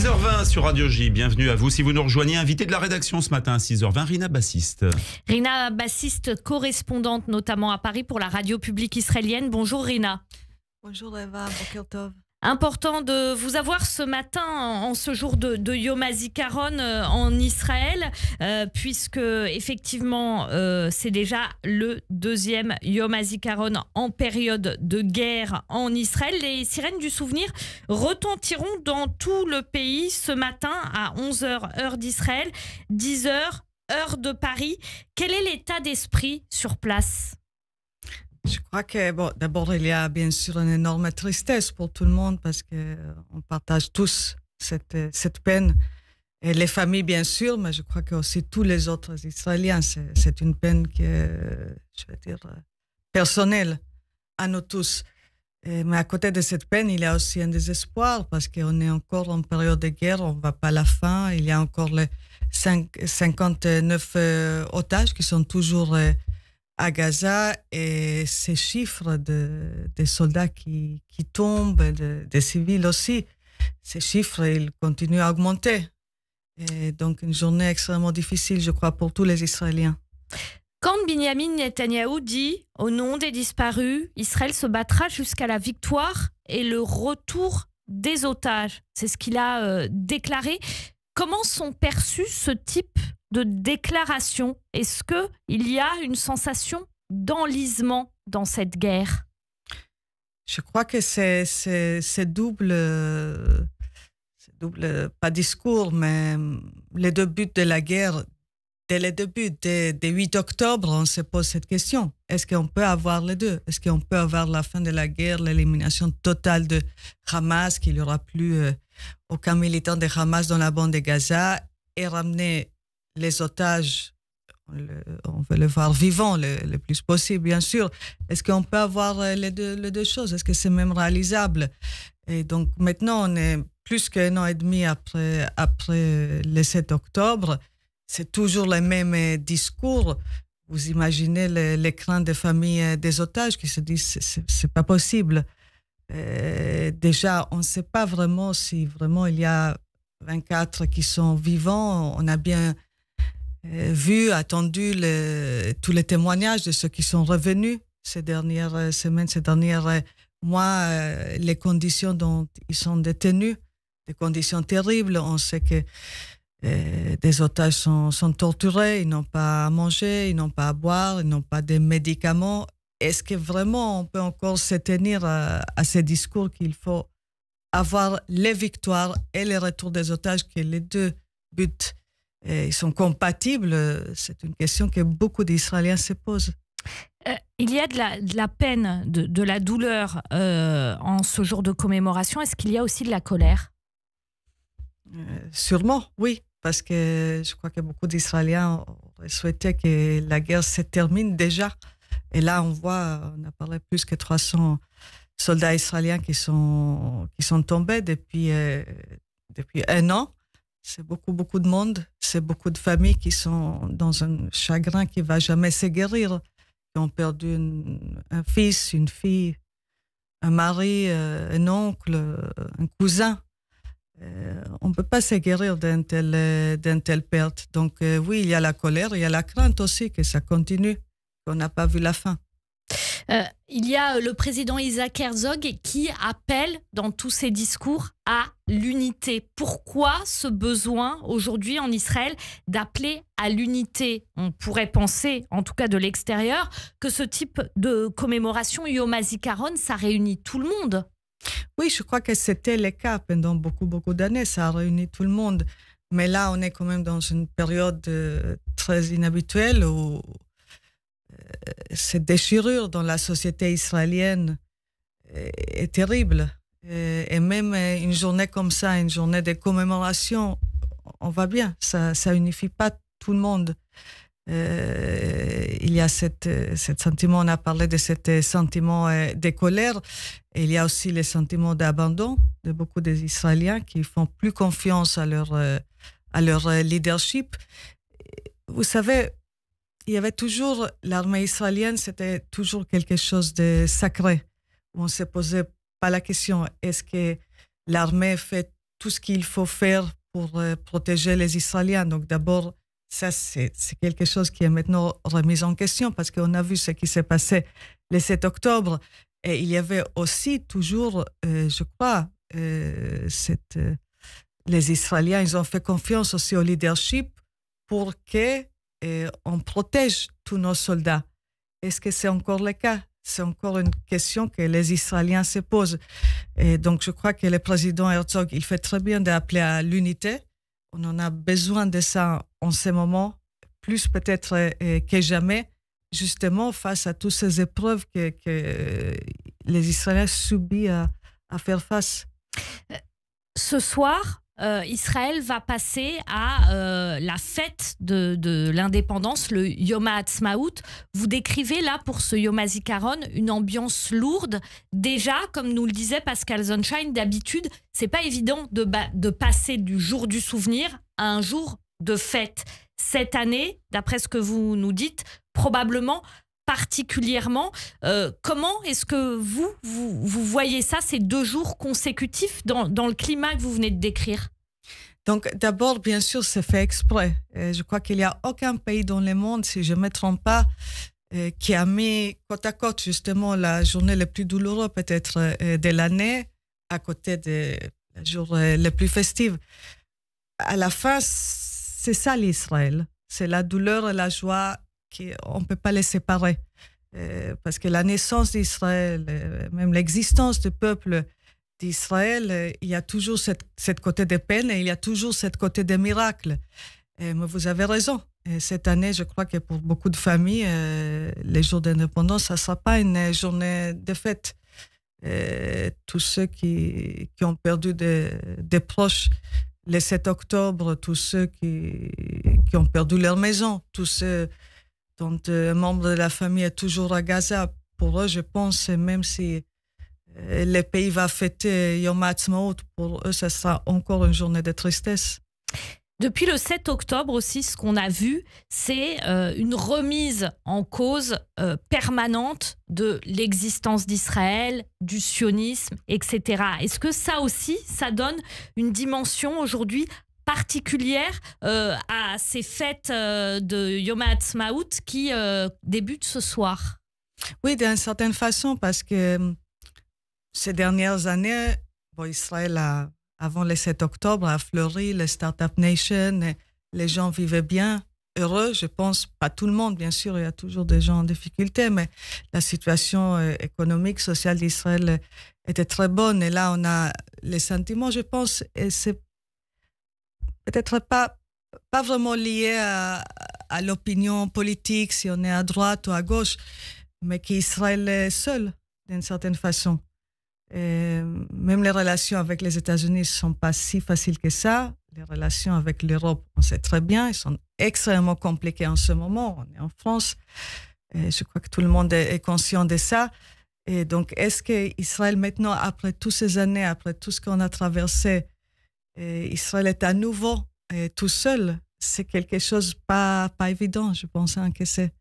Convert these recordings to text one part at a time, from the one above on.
6h20 sur Radio J, bienvenue à vous. Si vous nous rejoignez, invité de la rédaction ce matin à 6h20, Rina Bassiste. Rina Bassiste, correspondante notamment à Paris pour la radio publique israélienne. Bonjour Rina. Bonjour Eva, Boker Tov. Important de vous avoir ce matin en ce jour de Yom HaZikaron en Israël, puisque effectivement c'est déjà le deuxième Yom HaZikaron en période de guerre en Israël. Les sirènes du souvenir retentiront dans tout le pays ce matin à 11h heure d'Israël, 10h heure de Paris. Quel est l'état d'esprit sur place ? Je crois que, bon, d'abord, il y a bien sûr une énorme tristesse pour tout le monde parce qu'on partage tous cette peine. Et les familles, bien sûr, mais je crois que aussi tous les autres Israéliens. C'est une peine qui est, je vais dire, personnelle à nous tous. Mais à côté de cette peine, il y a aussi un désespoir parce qu'on est encore en période de guerre, on ne va pas à la fin. Il y a encore les 59 otages qui sont toujours à Gaza, et ces chiffres des soldats qui tombent, des civils aussi, ces chiffres, ils continuent à augmenter. Et donc une journée extrêmement difficile, je crois, pour tous les Israéliens. Quand Binyamin Netanyahou dit « Au nom des disparus, Israël se battra jusqu'à la victoire et le retour des otages », c'est ce qu'il a déclaré. Comment sont perçus ce type de déclaration? Est-ce qu'il y a une sensation d'enlisement dans cette guerre? Je crois que c'est double, pas discours, mais les deux buts de la guerre. Dès le début, dès 8 octobre, on se pose cette question. Est-ce qu'on peut avoir les deux? Est-ce qu'on peut avoir la fin de la guerre, l'élimination totale de Hamas, qu'il n'y aura plus aucun militant de Hamas dans la bande de Gaza, et ramener les otages, on veut les voir vivants le plus possible, bien sûr. Est-ce qu'on peut avoir les deux choses? Est-ce que c'est même réalisable? Et donc maintenant, on est plus qu'un an et demi après le 7 octobre. C'est toujours le même discours. Vous imaginez les craintes des familles des otages qui se disent c'est pas possible. Déjà, on ne sait pas vraiment si vraiment il y a 24 qui sont vivants. On a bien vu, attendu tous les témoignages de ceux qui sont revenus ces dernières semaines, ces derniers mois, les conditions dont ils sont détenus, des conditions terribles. On sait que des otages sont torturés, ils n'ont pas à manger, ils n'ont pas à boire, ils n'ont pas de médicaments. Est-ce que vraiment on peut encore se tenir à ces discours qu'il faut avoir les victoires et les retours des otages, que les deux buts ils sont compatibles? C'est une question que beaucoup d'Israéliens se posent. Il y a de la peine, de la douleur en ce jour de commémoration. Est-ce qu'il y a aussi de la colère? Sûrement, oui, parce que je crois que beaucoup d'Israéliens auraient souhaité que la guerre se termine déjà. Et là, on voit, on a parlé plus que 300 soldats israéliens qui sont tombés depuis un an. C'est beaucoup de monde, c'est beaucoup de familles qui sont dans un chagrin qui ne va jamais se guérir, qui ont perdu un fils, une fille, un mari, un oncle, un cousin. On ne peut pas se guérir d'une telle perte. Donc oui, il y a la colère, il y a la crainte aussi que ça continue, qu'on n'a pas vu la fin. Il y a le président Isaac Herzog qui appelle dans tous ses discours à l'unité. Pourquoi ce besoin aujourd'hui en Israël d'appeler à l'unité? On pourrait penser, en tout cas de l'extérieur, que ce type de commémoration Yom HaZikaron, ça réunit tout le monde. Oui, je crois que c'était le cas pendant beaucoup d'années, ça a réuni tout le monde. Mais là, on est quand même dans une période très inhabituelle où cette déchirure dans la société israélienne est terrible. Et même une journée comme ça, une journée de commémoration, on va bien, ça unifie pas tout le monde. Il y a ce sentiment, on a parlé de ce sentiment de colère, et il y a aussi le sentiment d'abandon de beaucoup des Israéliens qui font plus confiance à leur leadership. Vous savez, il y avait toujours, l'armée israélienne, c'était toujours quelque chose de sacré. On ne se posait pas la question, est-ce que l'armée fait tout ce qu'il faut faire pour protéger les Israéliens. Donc d'abord, ça c'est quelque chose qui est maintenant remis en question parce qu'on a vu ce qui s'est passé le 7 octobre. Et il y avait aussi toujours, je crois, les Israéliens, ils ont fait confiance aussi au leadership pour qu'on protège tous nos soldats. Est-ce que c'est encore le cas? C'est encore une question que les Israéliens se posent. Et donc, je crois que le président Herzog, il fait très bien d'appeler à l'unité. On en a besoin de ça en ce moment, plus peut-être que jamais, justement face à toutes ces épreuves que les Israéliens subissent à faire face. Ce soir, Israël va passer à la fête de l'indépendance, le Yom HaAtzmaut. Vous décrivez là, pour ce Yom HaZikaron, une ambiance lourde. Déjà, comme nous le disait Pascal Zonshine, d'habitude, c'est pas évident de passer du jour du souvenir à un jour de fête. Cette année, d'après ce que vous nous dites, probablement particulièrement. Comment est-ce que vous voyez ça, ces 2 jours consécutifs dans le climat que vous venez de décrire? Donc d'abord, bien sûr, c'est fait exprès. Je crois qu'il n'y a aucun pays dans le monde, si je ne me trompe pas, qui a mis côte à côte justement la journée la plus douloureuse peut-être de l'année à côté de la journée la plus festive. À la fin, c'est ça l'Israël. C'est la douleur et la joie qu'on ne peut pas les séparer. Parce que la naissance d'Israël, même l'existence du peuple d'Israël, il y a toujours cette côté de peine et il y a toujours cette côté de miracle. Mais vous avez raison. Et cette année, je crois que pour beaucoup de familles, les jours d'indépendance, ça ne sera pas une journée de fête. Tous ceux qui ont perdu des proches le 7 octobre, tous ceux qui ont perdu leur maison, tous ceux dont un membre de la famille est toujours à Gaza, pour eux, je pense, même si le pays va fêter Yom HaAtzmaut, pour eux, ça sera encore une journée de tristesse. Depuis le 7 octobre aussi, ce qu'on a vu, c'est une remise en cause permanente de l'existence d'Israël, du sionisme, etc. Est-ce que ça aussi, ça donne une dimension aujourd'hui particulière à ces fêtes de Yom HaAtzmaut qui débutent ce soir? Oui, d'une certaine façon, parce que ces dernières années, Israël, avant le 7 octobre, a fleuri, les Startup Nation, les gens vivaient bien, heureux. Je pense, pas tout le monde, bien sûr, il y a toujours des gens en difficulté, mais la situation économique, sociale d'Israël était très bonne. Et là, on a les sentiments, je pense, et c'est peut-être pas vraiment lié à l'opinion politique, si on est à droite ou à gauche, mais qu'Israël est seul, d'une certaine façon. Et même les relations avec les États-Unis ne sont pas si faciles que ça. Les relations avec l'Europe, on sait très bien, elles sont extrêmement compliquées en ce moment. On est en France, et je crois que tout le monde est conscient de ça. Et donc, est-ce qu'Israël, maintenant, après toutes ces années, après tout ce qu'on a traversé, Israël est à nouveau tout seul? C'est quelque chose pas évident, je pense, que c'est.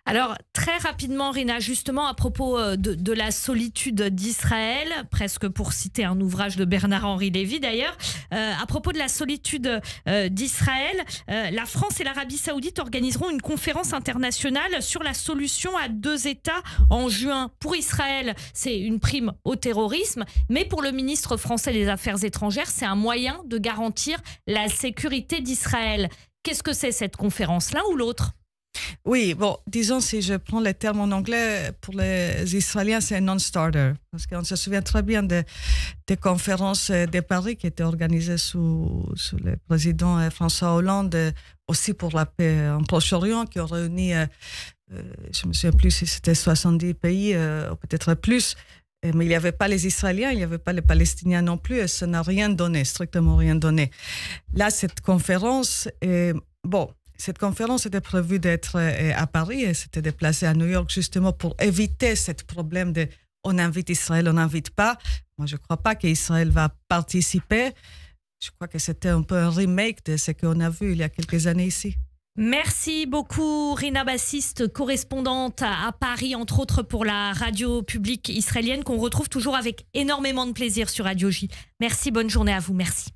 Alors, très rapidement, Rina, justement, à propos de la solitude d'Israël, presque pour citer un ouvrage de Bernard-Henri Lévy d'ailleurs, à propos de la solitude d'Israël, la France et l'Arabie Saoudite organiseront une conférence internationale sur la solution à 2 États en juin. Pour Israël, c'est une prime au terrorisme, mais pour le ministre français des Affaires étrangères, c'est un moyen de garantir la sécurité d'Israël. Qu'est-ce que c'est cette conférence, l'un ou l'autre ? Oui, bon, disons, si je prends les termes en anglais, pour les Israéliens, c'est un non-starter. Parce qu'on se souvient très bien des conférences de Paris qui étaient organisées sous le président François Hollande, aussi pour la paix en Proche-Orient, qui ont réuni, je ne me souviens plus si c'était 70 pays, ou peut-être plus. Mais il n'y avait pas les Israéliens, il n'y avait pas les Palestiniens non plus, et ça n'a rien donné, strictement rien donné. Là, cette conférence, cette conférence était prévue d'être à Paris et s'était déplacée à New York justement pour éviter ce problème de on invite Israël, on n'invite pas. Moi, je ne crois pas qu'Israël va participer. Je crois que c'était un peu un remake de ce qu'on a vu il y a quelques années ici. Merci beaucoup Rina Bassiste, correspondante à Paris, entre autres pour la radio publique israélienne, qu'on retrouve toujours avec énormément de plaisir sur Radio J. Merci, bonne journée à vous, merci.